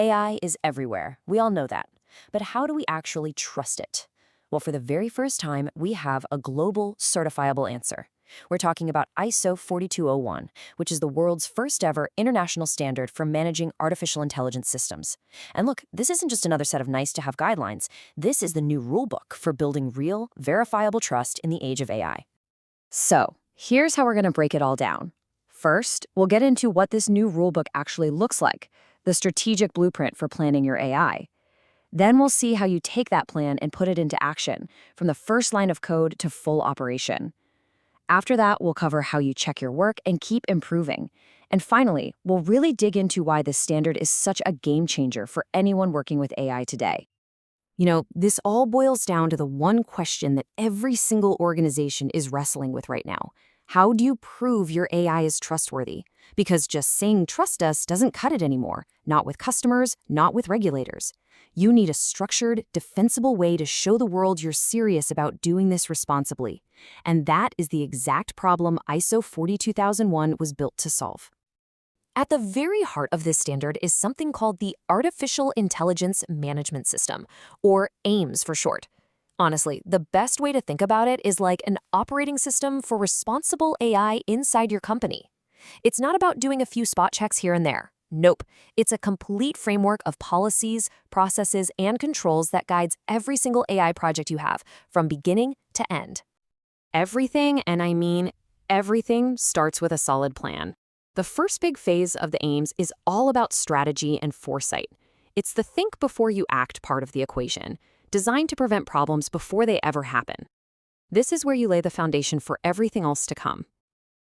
AI is everywhere. We all know that. But how do we actually trust it? Well, for the very first time, we have a global certifiable answer. We're talking about ISO 4201, which is the world's first ever international standard for managing artificial intelligence systems. And look, this isn't just another set of nice-to-have guidelines. This is the new rulebook for building real, verifiable trust in the age of AI. So, here's how we're going to break it all down. First, we'll get into what this new rulebook actually looks like, the strategic blueprint for planning your AI. Then we'll see how you take that plan and put it into action, from the first line of code to full operation. After that, we'll cover how you check your work and keep improving. And finally, we'll really dig into why this standard is such a game changer for anyone working with AI today. You know, this all boils down to the one question that every single organization is wrestling with right now. How do you prove your AI is trustworthy? Because just saying trust us doesn't cut it anymore, not with customers, not with regulators. You need a structured, defensible way to show the world you're serious about doing this responsibly. And that is the exact problem ISO 42001 was built to solve. At the very heart of this standard is something called the Artificial Intelligence Management System, or AIMS for short. Honestly, the best way to think about it is like an operating system for responsible AI inside your company. It's not about doing a few spot checks here and there. Nope. It's a complete framework of policies, processes, and controls that guides every single AI project you have, from beginning to end. Everything, and I mean everything, starts with a solid plan. The first big phase of the AIMS is all about strategy and foresight. It's the think before you act part of the equation, designed to prevent problems before they ever happen. This is where you lay the foundation for everything else to come.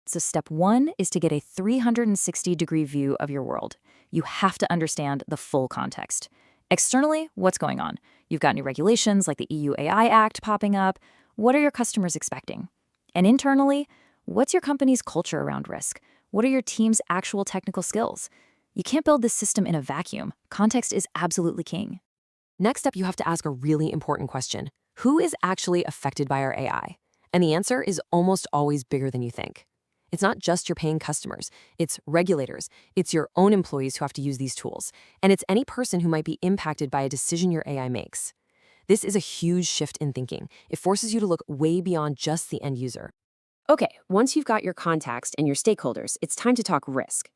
So step one is to get a 360-degree view of your world. You have to understand the full context. Externally, what's going on? You've got new regulations like the EU AI Act popping up. What are your customers expecting? And internally, what's your company's culture around risk? What are your team's actual technical skills? You can't build this system in a vacuum. Context is absolutely king. Next up, you have to ask a really important question. Who is actually affected by our AI? And the answer is almost always bigger than you think. It's not just your paying customers, it's regulators, it's your own employees who have to use these tools, and it's any person who might be impacted by a decision your AI makes. This is a huge shift in thinking. It forces you to look way beyond just the end user. Okay, once you've got your context and your stakeholders, it's time to talk risk.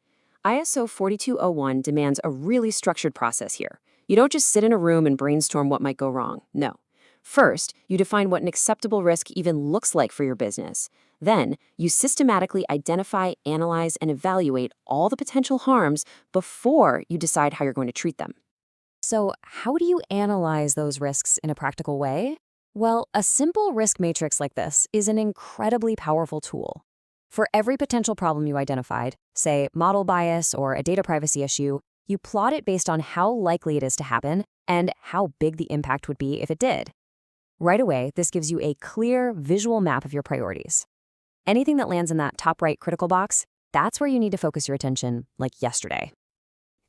ISO 4201 demands a really structured process here. You don't just sit in a room and brainstorm what might go wrong. No. First, you define what an acceptable risk even looks like for your business. Then, you systematically identify, analyze, and evaluate all the potential harms before you decide how you're going to treat them. So, how do you analyze those risks in a practical way? Well, a simple risk matrix like this is an incredibly powerful tool. For every potential problem you identified, say model bias or a data privacy issue, you plot it based on how likely it is to happen and how big the impact would be if it did. Right away, this gives you a clear visual map of your priorities. Anything that lands in that top right critical box, that's where you need to focus your attention, like yesterday.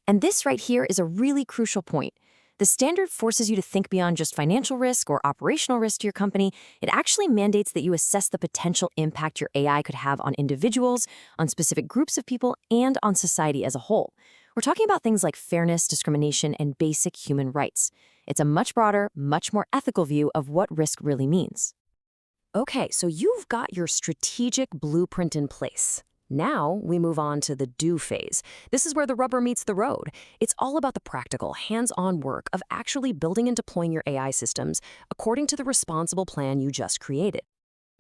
And this right here is a really crucial point. The standard forces you to think beyond just financial risk or operational risk to your company. It actually mandates that you assess the potential impact your AI could have on individuals, on specific groups of people, and on society as a whole. We're talking about things like fairness, discrimination, and basic human rights. It's a much broader, much more ethical view of what risk really means. Okay, so you've got your strategic blueprint in place. Now we move on to the do phase. This is where the rubber meets the road. It's all about the practical, hands-on work of actually building and deploying your AI systems according to the responsible plan you just created.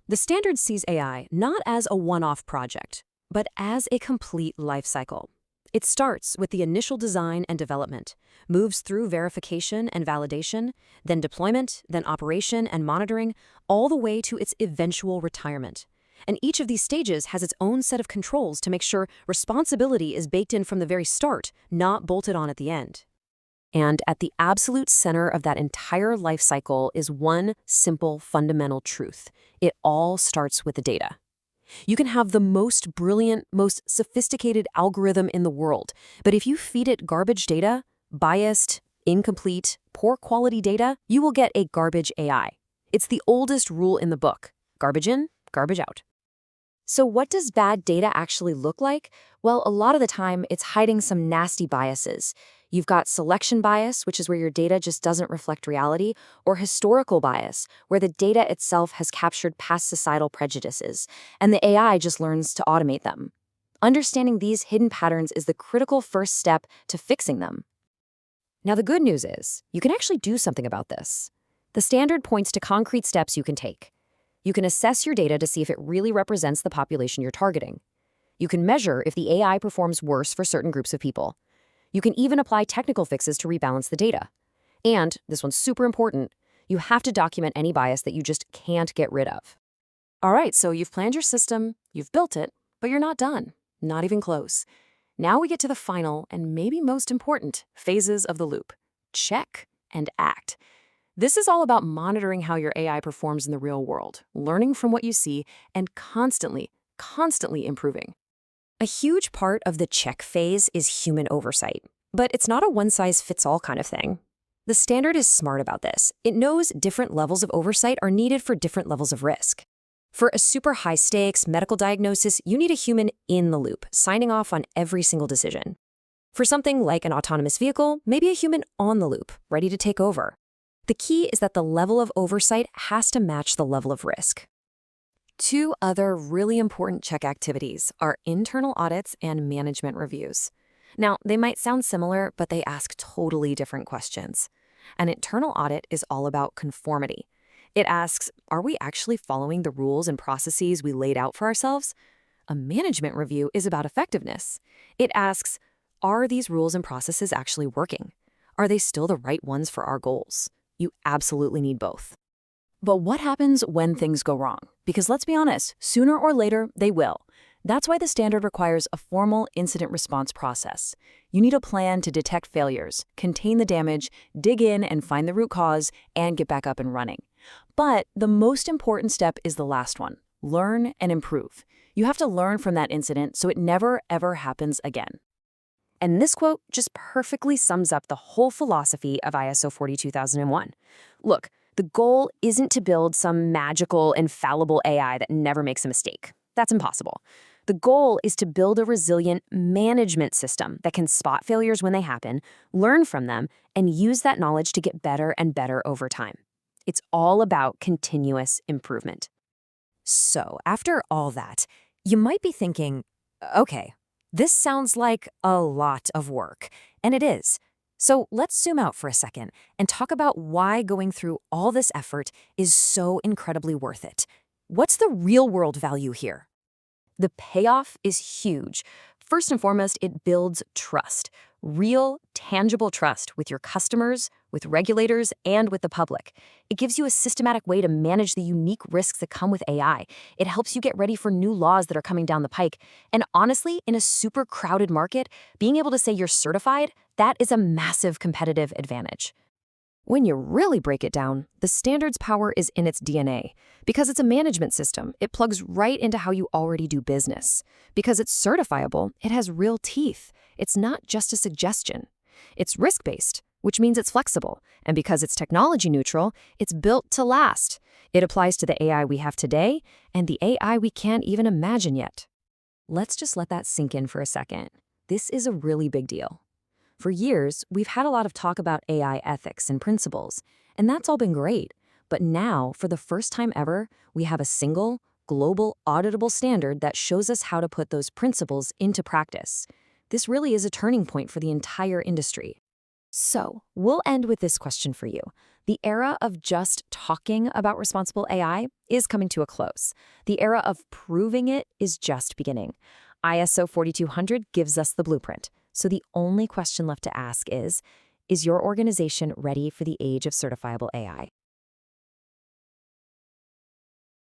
The standard sees AI not as a one-off project, but as a complete lifecycle. It starts with the initial design and development, moves through verification and validation, then deployment, then operation and monitoring, all the way to its eventual retirement. And each of these stages has its own set of controls to make sure responsibility is baked in from the very start, not bolted on at the end. And at the absolute center of that entire life cycle is one simple fundamental truth. It all starts with the data. You can have the most brilliant, most sophisticated algorithm in the world, but if you feed it garbage data, biased, incomplete, poor quality data, you will get a garbage AI. It's the oldest rule in the book. Garbage in, garbage out. So what does bad data actually look like? Well, a lot of the time, it's hiding some nasty biases. You've got selection bias, which is where your data just doesn't reflect reality, or historical bias, where the data itself has captured past societal prejudices, and the AI just learns to automate them. Understanding these hidden patterns is the critical first step to fixing them. Now, the good news is, you can actually do something about this. The standard points to concrete steps you can take. You can assess your data to see if it really represents the population you're targeting. You can measure if the AI performs worse for certain groups of people. You can even apply technical fixes to rebalance the data. And, this one's super important, you have to document any bias that you just can't get rid of. All right, so you've planned your system, you've built it, but you're not done. Not even close. Now we get to the final and maybe most important phases of the loop. Check and act. This is all about monitoring how your AI performs in the real world, learning from what you see, and constantly improving. A huge part of the check phase is human oversight, but it's not a one-size-fits-all kind of thing. The standard is smart about this. It knows different levels of oversight are needed for different levels of risk. For a super high-stakes medical diagnosis, you need a human in the loop, signing off on every single decision. For something like an autonomous vehicle, maybe a human on the loop, ready to take over. The key is that the level of oversight has to match the level of risk. Two other really important check activities are internal audits and management reviews. Now, they might sound similar, but they ask totally different questions. An internal audit is all about conformity. It asks, are we actually following the rules and processes we laid out for ourselves? A management review is about effectiveness. It asks, are these rules and processes actually working? Are they still the right ones for our goals? You absolutely need both. But what happens when things go wrong? Because let's be honest, sooner or later, they will. That's why the standard requires a formal incident response process. You need a plan to detect failures, contain the damage, dig in and find the root cause, and get back up and running. But the most important step is the last one, learn and improve. You have to learn from that incident so it never, ever happens again. And this quote just perfectly sums up the whole philosophy of ISO 42001. Look, the goal isn't to build some magical, infallible AI that never makes a mistake. That's impossible. The goal is to build a resilient management system that can spot failures when they happen, learn from them, and use that knowledge to get better and better over time. It's all about continuous improvement. So, after all that, you might be thinking, okay, this sounds like a lot of work, and it is. So let's zoom out for a second and talk about why going through all this effort is so incredibly worth it. What's the real-world value here? The payoff is huge. First and foremost, it builds trust. Real, tangible trust with your customers, with regulators, and with the public. It gives you a systematic way to manage the unique risks that come with AI. It helps you get ready for new laws that are coming down the pike. And honestly, in a super crowded market, being able to say you're certified, that is a massive competitive advantage. When you really break it down, the standard's power is in its DNA. Because it's a management system, it plugs right into how you already do business. Because it's certifiable, it has real teeth. It's not just a suggestion. It's risk-based, which means it's flexible. And because it's technology neutral, it's built to last. It applies to the AI we have today and the AI we can't even imagine yet. Let's just let that sink in for a second. This is a really big deal. For years, we've had a lot of talk about AI ethics and principles, and that's all been great. But now, for the first time ever, we have a single, global, auditable standard that shows us how to put those principles into practice. This really is a turning point for the entire industry. So, we'll end with this question for you. The era of just talking about responsible AI is coming to a close. The era of proving it is just beginning. ISO 4200 gives us the blueprint. So the only question left to ask is your organization ready for the age of certifiable AI?